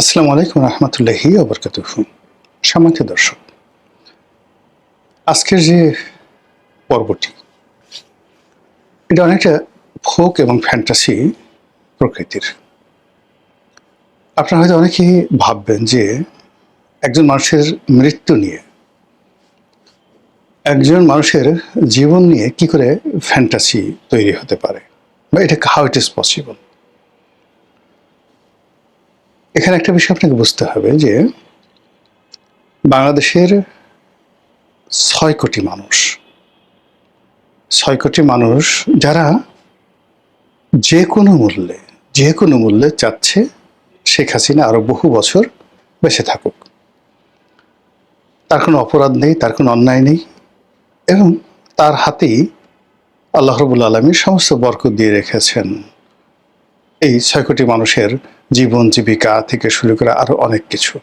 আসসালামু আলাইকুম রহমতুল্লাহি ওয়া বারাকাতুহু। সম্মানিত দর্শক, আজকের যে পর্বটি এটা অনেকটা ফোক এবং ফ্যান্টাসি প্রকৃতির। আপনারা হয়তো অনেকেই ভাববেন যে একজন মানুষের মৃত্যু নিয়ে, একজন মানুষের জীবন নিয়ে কি করে ফ্যান্টাসি তৈরি হতে পারে, বা এটা হাউ ইট ইজ পসিবল। এখানে একটা বিষয় আপনাকে বুঝতে হবে যে বাংলাদেশের ৬ কোটি মানুষ, ৬ কোটি মানুষ যারা যে কোনো মূল্যে চাচ্ছে শেখ হাসিনা আরো বহু বছর বেঁচে থাকুক। তার কোনো অপরাধ নেই, তার কোনো অন্যায় নেই, এবং তার হাতেই আল্লাহ রাব্বুল আলামিন সমস্ত বরকত দিয়ে রেখেছেন এই ৬ কোটি মানুষের জীবন জীবিকা থেকে শুরু করে আরো অনেক কিছু।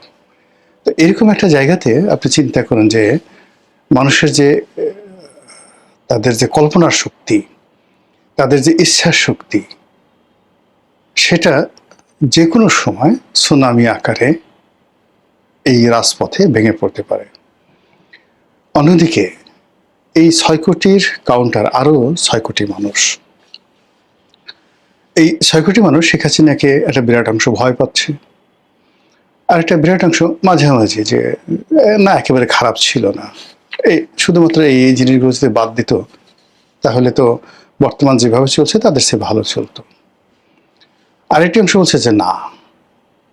তো এরকম একটা জায়গাতে আপনি চিন্তা করেন যে মানুষের যে তাদের যে কল্পনার শক্তি, তাদের যে ইচ্ছার শক্তি, সেটা যে কোনো সময় সুনামি আকারে এই রাজপথে ভেঙে পড়তে পারে। অন্যদিকে এই ৬ কোটির কাউন্টার আরো ৬ কোটি মানুষ, এই ৬ কোটি মানুষ শেখ হাসিনাকে একটা বিরাট অংশ ভয় পাচ্ছে, আর একটা বিরাট অংশ মাঝামাঝি যে না, একেবারে খারাপ ছিল না, এই শুধুমাত্র এই জিনিসগুলো যদি বাদ দিত তাহলে তো বর্তমান যেভাবে চলছে তাদের সে ভালো চলতো। আরেকটি অংশ বলছে যে না,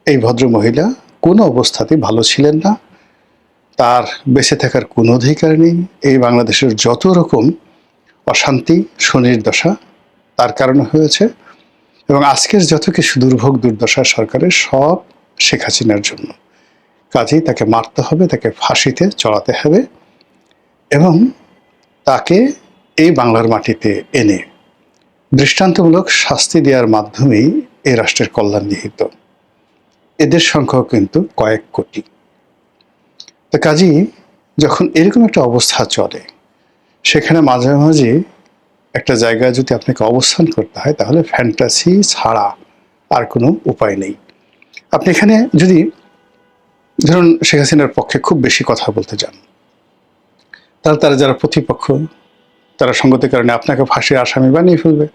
এই ভদ্র মহিলা কোনো অবস্থাতেই ভালো ছিলেন না, তার বেঁচে থাকার কোনো অধিকার নেই, এই বাংলাদেশের যত রকম অশান্তি সুনির্দশা তার কারণে হয়েছে, এবং আজকের যত কিছু দুর্ভোগ দুর্দশা সরকারের সব শেখ হাসিনার জন্য। কাজেই তাকে মারতে হবে, তাকে ফাঁসিতে চড়াতে হবে, এবং তাকে এই বাংলার মাটিতে এনে দৃষ্টান্তমূলক শাস্তি দেওয়ার মাধ্যমেই এই রাষ্ট্রের কল্যাণ নিহিত। এদের সংখ্যাও কিন্তু কয়েক কোটি। তো কাজেই যখন এরকম একটা অবস্থা চলে, সেখানে মাঝে মাঝে একটা জায়গায় যদি আপনাকে অবস্থান করতে হয় তাহলে ফ্যান্টাসি ছাড়া আর কোনো উপায় নেই। আপনি এখানে যদি ধরুন শেখ হাসিনার পক্ষে খুব বেশি কথা বলতে যান, তাহলে তারা যারা প্রতিপক্ষ তারা সঙ্গতির কারণে আপনাকে ফাঁসির আসামি বানিয়ে ফেলবে।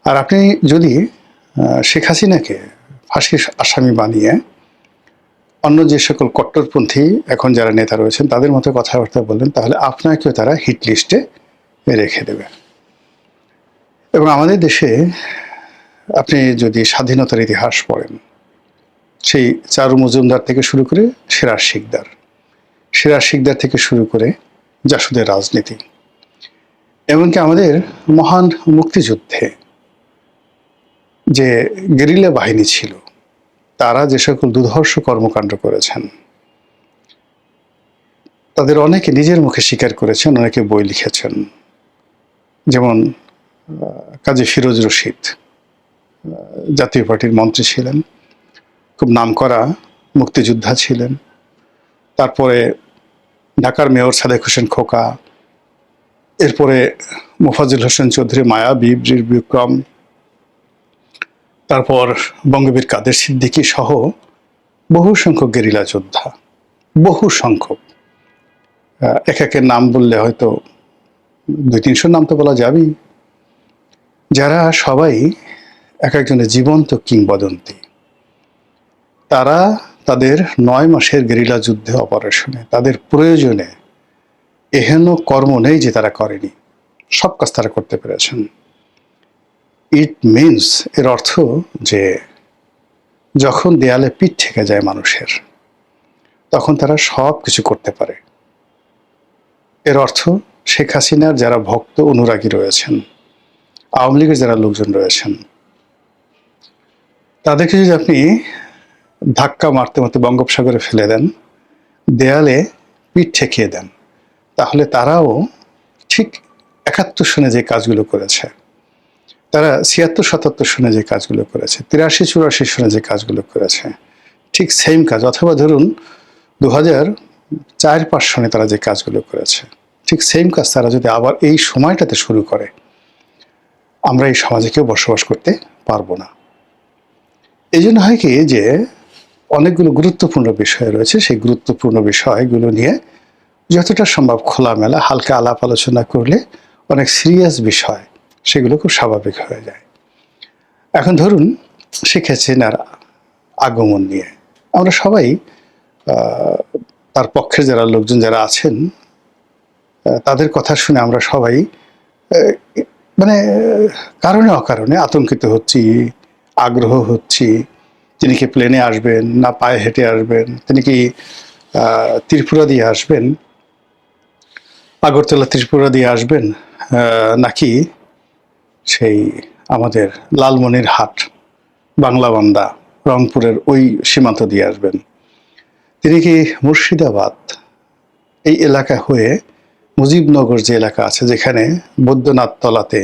আর আপনি যদি শেখ হাসিনাকে ফাঁসির আসামি বানিয়ে অন্য যে সকল কট্টরপন্থী এখন যারা নেতা রয়েছেন তাদের মতো কথাবার্তা বললেন, তাহলে আপনাকেও তারা হিট লিস্টে রেখে দেবে। এবং আমাদের দেশে আপনি যদি স্বাধীনতার ইতিহাস পড়েন, সেই চারু মজুমদার থেকে শুরু করে সিরাজ শিকদার থেকে শুরু করে জাসুদের রাজনীতি, এমনকি আমাদের মহান মুক্তিযুদ্ধে যে গেরিলা বাহিনী ছিল তারা যে সকল দুর্ধর্ষ কর্মকাণ্ড করেছেন, তাদের অনেকে নিজের মুখে স্বীকার করেছেন, অনেকে বই লিখেছেন। যেমন কাজী ফিরোজ রশিদ জাতীয় পার্টির মন্ত্রী ছিলেন, খুব নামকরা মুক্তিযোদ্ধা ছিলেন। তারপরে ঢাকার মেয়র সাদেক হোসেন খোকা, এরপরে মোফাজ্জল হোসেন চৌধুরী মায়াবী, বীর বিক্রম, তারপর বঙ্গবীর কাদের সিদ্দিকী সহ বহু সংখ্যক গেরিলা যোদ্ধা, বহু সংখ্যক, এক একের নাম বললে হয়তো 200-300 নাম তো বলা যাবেই, যারা সবাই এক একজনের জীবন্ত কিংবদন্তি। তারা তাদের 9 মাসের গেরিলা যুদ্ধে অপারেশনে, তাদের প্রয়োজনে এহেন কর্ম নেই যে তারা করেনি, সব কাজ তারা করতে পেরেছেন। ইট মিনস, এর অর্থ যে যখন দেয়ালে পিঠ ঠেকে যায় মানুষের, তখন তারা সব কিছু করতে পারে। এর অর্থ শেখ হাসিনার যারা ভক্ত অনুরাগী রয়েছেন, আওয়ামী লীগের যারা লোকজন রয়েছেন, তাদেরকে যদি আপনি ধাক্কা মারতে মারতে বঙ্গোপসাগরে ফেলে দেন, দেয়ালে পিঠ ঠেকিয়ে দেন, তাহলে তারাও ঠিক 71 সনে যে কাজগুলো করেছে, তারা 76-77 সনে যে কাজগুলো করেছে, 83-84 সনে যে কাজগুলো করেছে, ঠিক সেম কাজ, অথবা ধরুন 2004-5 সনে তারা যে কাজগুলো করেছে, ঠিক সেম কাজ তারা যদি আবার এই সময়টাতে শুরু করে, আমরা এই সমাজে কেউ বসবাস করতে পারবো না। এই জন্য হয় কি যে অনেকগুলো গুরুত্বপূর্ণ বিষয় রয়েছে। সেই গুরুত্বপূর্ণ বিষয়গুলো নিয়ে যতটা সম্ভব খোলামেলা হালকা আলাপ আলোচনা করলে অনেক সিরিয়াস বিষয় সেগুলো খুব স্বাভাবিক হয়ে যায়। এখন ধরুন শেখ হাসিনার আগমন নিয়ে আমরা সবাই তার পক্ষের যারা লোকজন যারা আছেন তাদের কথা শুনে আমরা সবাই মানে কারণে অকারণে আতঙ্কিত হচ্ছি, আগ্রহ হচ্ছি। তিনি কি প্লেনে আসবেন, না পায়ে হেঁটে আসবেন, তিনি কি ত্রিপুরা দিয়ে আসবেন, আগরতলা ত্রিপুরা দিয়ে আসবেন, নাকি সেই আমাদের লালমনিরহাট, বাংলাবান্ধা, রংপুরের ওই সীমান্ত দিয়ে আসবেন, তিনি কি মুর্শিদাবাদ এই এলাকা হয়ে মুজিবনগর যে এলাকা আছে যেখানে বৈদ্যনাথ তলাতে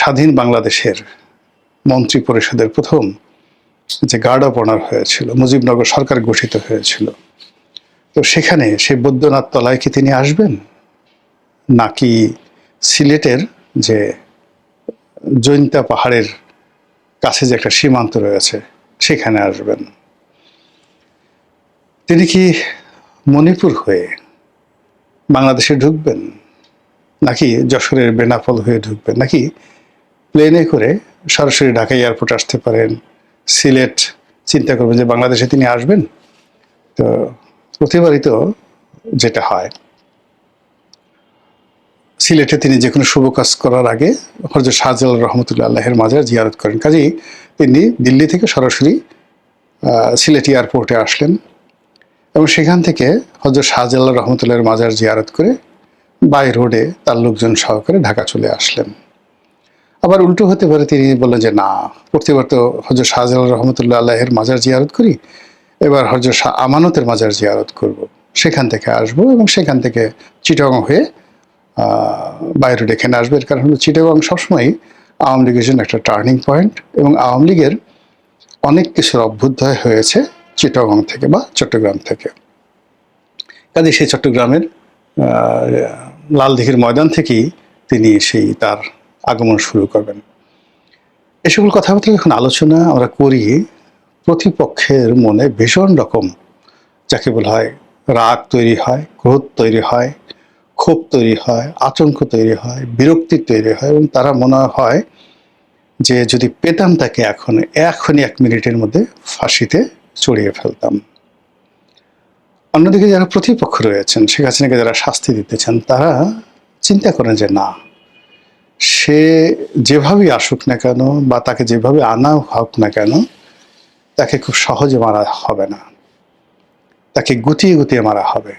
স্বাধীন বাংলাদেশের মন্ত্রী পরিষদের প্রথম যে গার্ড অফ অনার হয়েছিল, মুজিবনগর সরকার গঠিত হয়েছিল, তো সেখানে সেই বৈদ্যনাথ তলায় কি তিনি আসবেন, নাকি সিলেটের যে জৈন্তা পাহাড়ের কাছে যে একটা সীমান্ত রয়েছে সেখানে আসবেন, তিনি কি মণিপুর হয়ে বাংলাদেশে ঢুকবেন, নাকি যশোরের বেনাপোল হয়ে ঢুকবেন, নাকি প্লেনে করে সরাসরি ঢাকা এয়ারপোর্ট আসতে পারেন, সিলেট চিন্তা করবেন যে বাংলাদেশে তিনি আসবেন। তো প্রতিবারই তো যেটা হয়, সিলেটে তিনি যে কোনো শুভ কাজ করার আগে হযরত শাহজালাল রহমতুল্লাহ আল্লাহের মাজার জিয়ারত করেন। কাজেই তিনি দিল্লি থেকে সরাসরি সিলেট এয়ারপোর্টে আসলেন এবং সেখান থেকে হযরত শাহজালাল রহমতুল্লাহের মাজার জিয়ারত করে বাই রোডে তার লোকজন সহকারে ঢাকা চলে আসলেন। আবার উল্টো হতে পারে, তিনি বললেন যে না, প্রতিবার তো হযরত শাহজালাল রহমতুল্লাহ আল্লাহের মাজার জিয়ারত করি, এবার হযরত শাহ আমানতের মাজার জিয়ারত করব, সেখান থেকে আসবো এবং সেখান থেকে চিটাগং হয়ে বাই রোড এখানে আসবে। এর কারণ হলো চিটাগং সবসময় আওয়ামী লীগের জন্য একটা টার্নিং পয়েন্ট এবং আওয়ামী লীগের অনেক কিছুর অভ্যুদয় হয়েছে চিটাগং থেকে বা চট্টগ্রাম থেকে। কাজে সেই চট্টগ্রামের লালদিঘির ময়দান থেকেই তিনি সেই তার আগমন শুরু করবেন। এ সকল কথাবার্তা যখন আলোচনা আমরা করি, প্রতিপক্ষের মনে ভীষণ রকম যাকে বলা হয় রাগ তৈরি হয়, ক্রোধ তৈরি হয়, ক্ষোভ তৈরি হয়, আতঙ্ক তৈরি হয়, বিরক্তি তৈরি হয় এবং তারা মনে হয় যে যদি পেতাম তাকে এখনই 1 মিনিটের মধ্যে ফাঁসিতে চড়িয়ে ফেলতাম। অন্যদিকে যারা প্রতিপক্ষ রয়েছেন, শেখ হাসিনাকে যারা শাস্তি দিতে চান, তারা চিন্তা করেন যে না, সে যেভাবেই আসুক না কেন বা তাকে যেভাবে আনা হোক না কেন, তাকে খুব সহজে মারা হবে না, তাকে গুটিয়ে গুটিয়ে মারা হবে,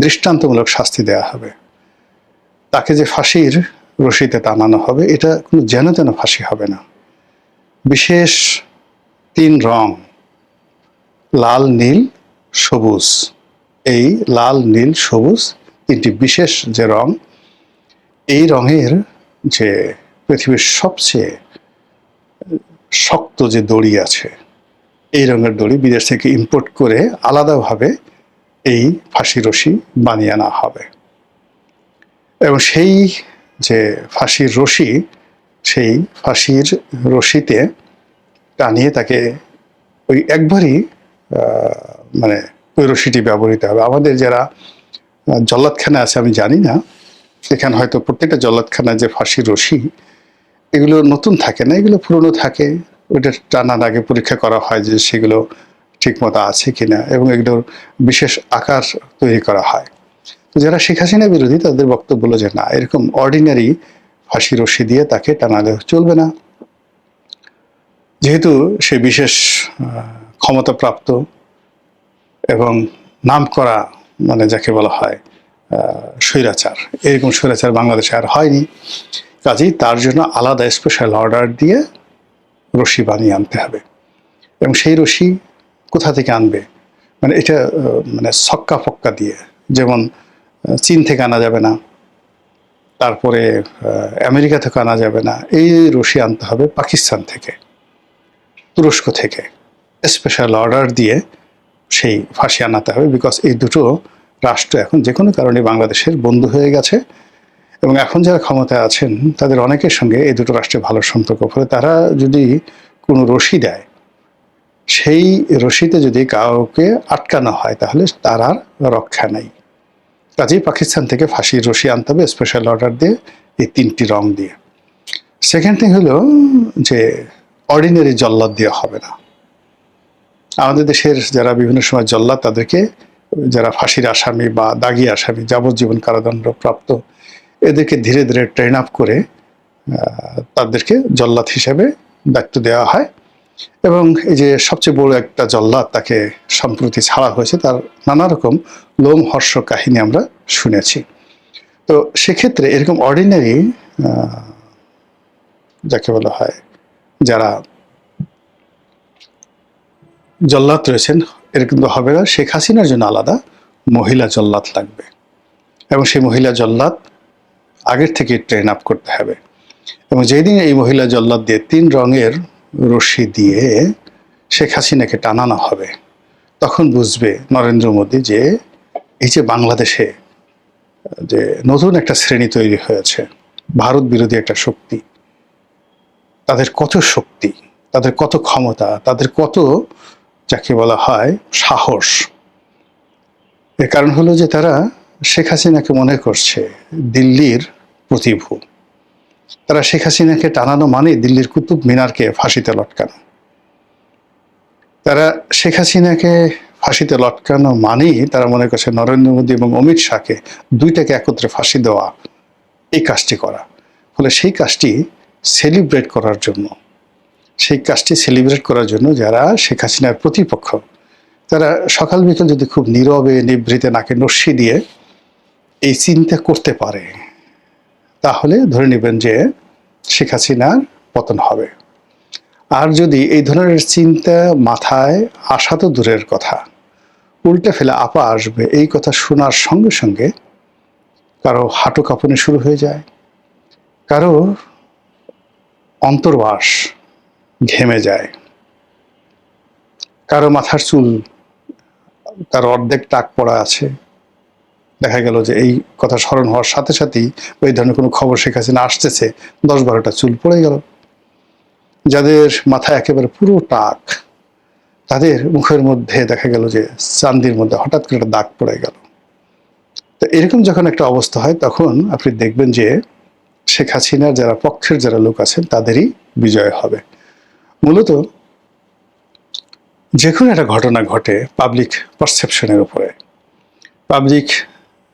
দৃষ্টান্তমূলক শাস্তি দেওয়া হবে, তাকে যে ফাঁসির রশিতে টানানো হবে এটা কোনো যেন তেন ফাঁসি হবে না। বিশেষ 3 রং, লাল, নীল, সবুজ, এই লাল, নীল, সবুজ 3টি বিশেষ যে রং, এই রঙের যে পৃথিবীর সবচেয়ে শক্ত যে দড়ি আছে, এই রঙের দড়ি বিদেশ থেকে ইম্পোর্ট করে আলাদাভাবে এই ফাঁসি রশি বানিয়ে আনা হবে এবং সেই যে ফাঁসির রশি, সেই ফাঁসির রশিতে টানিয়ে তাকে ওই একবারই মানে ওই রশিটি ব্যবহৃত হবে। আমাদের যারা জল্লাদখানা আছে, আমি জানি না, এখানে হয়তো প্রত্যেকটা জল্লাদখানায় যে ফাঁসির রশি, এগুলো নতুন থাকে না, এগুলো পুরনো থাকে। ওইটা টানার আগে পরীক্ষা করা হয় যে সেগুলো ঠিকমতো আছে কিনা এবং এগুলোর বিশেষ আকার তৈরি করা হয়। তো যারা শেখ হাসিনা বিরোধী তাদের বক্তব্য হলো যে না, এরকম অর্ডিনারি ফাঁসি রশি দিয়ে তাকে টানালে চলবে না, যেহেতু সে বিশেষ ক্ষমতাপ্রাপ্ত এবং নামকরা, মানে যাকে বলা হয় স্বৈরাচার, এরকম স্বৈরাচার বাংলাদেশে আর হয়নি। কাজেই তার জন্য আলাদা স্পেশাল অর্ডার দিয়ে রশি বানিয়ে আনতে হবে এবং সেই রশি কোথা থেকে আনবে, মানে এটা মানে ছক্কা ফক্কা দিয়ে, যেমন চীন থেকে আনা যাবে না, তারপরে আমেরিকা থেকে আনা যাবে না, এই রশি আনতে হবে পাকিস্তান থেকে, তুরস্ক থেকে স্পেশাল অর্ডার দিয়ে সেই ফাঁসি আনাতে হবে। বিকজ এই দুটো রাষ্ট্র এখন যে কোনো কারণে বাংলাদেশের বন্ধু হয়ে গেছে এবং এখন যারা ক্ষমতায় আছেন তাদের অনেকের সঙ্গে এই দুটো রাষ্ট্রের ভালো সম্পর্ক, ফলে তারা যদি কোনো রশি দেয়, সেই রশিতে যদি কাউকে আটকানো হয় তাহলে তার আর রক্ষা নেই। কাজেই পাকিস্তান থেকে ফাঁসির রশি আনতে হবে স্পেশাল অর্ডার দিয়ে, এই 3টি রং দিয়ে। সেকেন্ড থিং হলো যে অর্ডিনারি জল্লাদ দিয়ে হবে না। আমাদের দেশের যারা বিভিন্ন সময় জল্লাদ, তাদেরকে যারা ফাঁসির আসামি বা দাগি আসামি, যাবজ্জীবন কারাদণ্ড প্রাপ্ত, এদেরকে ধীরে ধীরে ট্রেন আপ করে তাদেরকে জল্লাদ হিসেবে দায়িত্ব দেওয়া হয়। এবং এই যে সবচেয়ে বড় একটা জল্লাদ, তাকে সম্প্রতি ছাড়া হয়েছে, তার নানা রকম লোমহর্ষক কাহিনী আমরা শুনেছি। তো সেক্ষেত্রে এরকম অর্ডিনারি যাকে বলা হয় যারা জল্লাদ রয়েছেন, এরকম তো হবে না। শেখ হাসিনার জন্য আলাদা মহিলা জল্লাদ লাগবে, এবং সেই মহিলা জল্লাদ আগের থেকে ট্রেন আপ করতে হবে। এবং যেদিন এই মহিলা জল্লাদ দিয়ে 3 রঙের রশি দিয়ে শেখ হাসিনাকে টানানো হবে, তখন বুঝবে নরেন্দ্র মোদী যে এই যে বাংলাদেশে যে নতুন একটা শ্রেণী তৈরি হয়েছে, ভারত বিরোধী একটা শক্তি, তাদের কত শক্তি, তাদের কত ক্ষমতা, তাদের কত যাকে বলা হয় সাহস। এর কারণ হলো যে তারা শেখ হাসিনাকে মনে করছে দিল্লির প্রতিভু। তারা শেখ হাসিনাকে টানানো মানে দিল্লির কুতুব মিনারকে ফাঁসিতে লটকানো। তারা শেখ হাসিনাকে ফাঁসিতে লটকানো মানেই তারা মনে করছে নরেন্দ্র মোদী এবং অমিত শাহকে, দুইটাকে একত্রে ফাঁসি দেওয়া, এই কাজটি করা। ফলে সেই কাজটি সেলিব্রেট করার জন্য যারা শেখ হাসিনার প্রতিপক্ষ, তারা সকাল বিকেল যদি খুব নীরবে নিভৃতে নাকে নস্যি দিয়ে এই চিন্তা করতে পারে, তাহলে ধরে নেবেন যে শেখ হাসিনার পতন হবে। আর যদি এই ধরনের চিন্তা মাথায় আসা তো দূরের কথা, উল্টে ফেলে আপা আসবে, এই কথা শোনার সঙ্গে সঙ্গে কারো হাঁটু কাঁপুনি শুরু হয়ে যায়, কারো অন্তর্বাস ঘেমে যায়, কারো মাথার চুল, কারো অর্ধেক টাক পড়া আছে। দেখা গেল যে এই কথা স্মরণ হওয়ার সাথে সাথেই ওই ধরনের কোনো খবর শেখ হাসিনা আসতেছে, 10-12টা চুল পড়ে গেল। যাদের মাথায় একেবারে পুরো টাক, তাদের মুখের মধ্যে দেখা গেল যে চান্দির মধ্যে হঠাৎ করে একটা দাগ পড়ে গেল। তো এরকম যখন একটা অবস্থা হয়, তখন আপনি দেখবেন যে শেখ হাসিনার যারা পক্ষের যারা লোক আছেন তাদেরই বিজয় হবে। মূলত যে কোনো একটা ঘটনা ঘটে পাবলিক পারসেপশনের উপরে, পাবলিক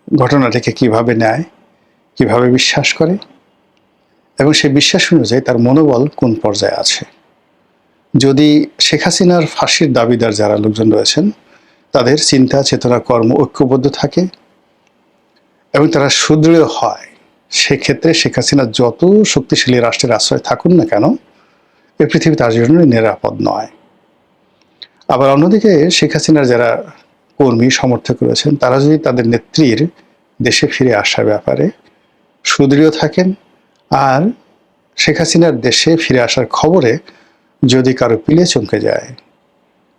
ঘটনাটাকে কিভাবে নেয়, কিভাবে বিশ্বাস করে, এবং সেই বিশ্বাস অনুযায়ী তার মনোবল কোন পর্যায়ে আছে। যদি শেখ হাসিনার ফাঁসির দাবিদার যারা লোকজন রয়েছেন, তাদের চিন্তা চেতনা কর্ম ঐক্যবদ্ধ থাকে এবং তারা সুদৃঢ় হয়, সেক্ষেত্রে শেখ হাসিনা যত শক্তিশালী রাষ্ট্রের আশ্রয় থাকুন না কেন, এই পৃথিবী তার জন্য নিরাপদ নয়। আবার অন্যদিকে শেখ হাসিনার যারা কর্মী সমর্থক রয়েছেন, তারা যদি তাদের নেত্রীর দেশে ফিরে আসার ব্যাপারে সুদৃঢ় থাকেন, আর শেখ হাসিনার দেশে ফিরে আসার খবরে যদি কারো পিলে চমকে যায়,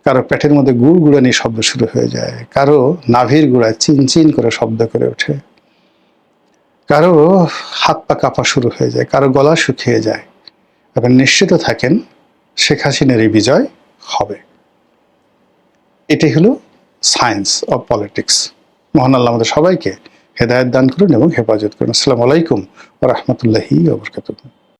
কারো পেটের মধ্যে গুড়গুড়ানি শব্দ শুরু হয়ে যায়, কারো নাভির গোড়ায় চিনচিন করে শব্দ করে ওঠে, কারো হাত পা কাঁপা শুরু হয়ে যায়, কারো গলা শুকিয়ে যায়, আপনি নিশ্চিত থাকেন শেখ হাসিনার এই বিজয় হবে। এটাই হলো সায়েন্স অফ পলিটিক্স। মহান আল্লাহ আমাদের সবাইকে হেদায়েত দান করুন এবং হেফাজত করুন। আসসালামু আলাইকুম ওয়া রাহমাতুল্লাহি ওয়া বারাকাতুহু।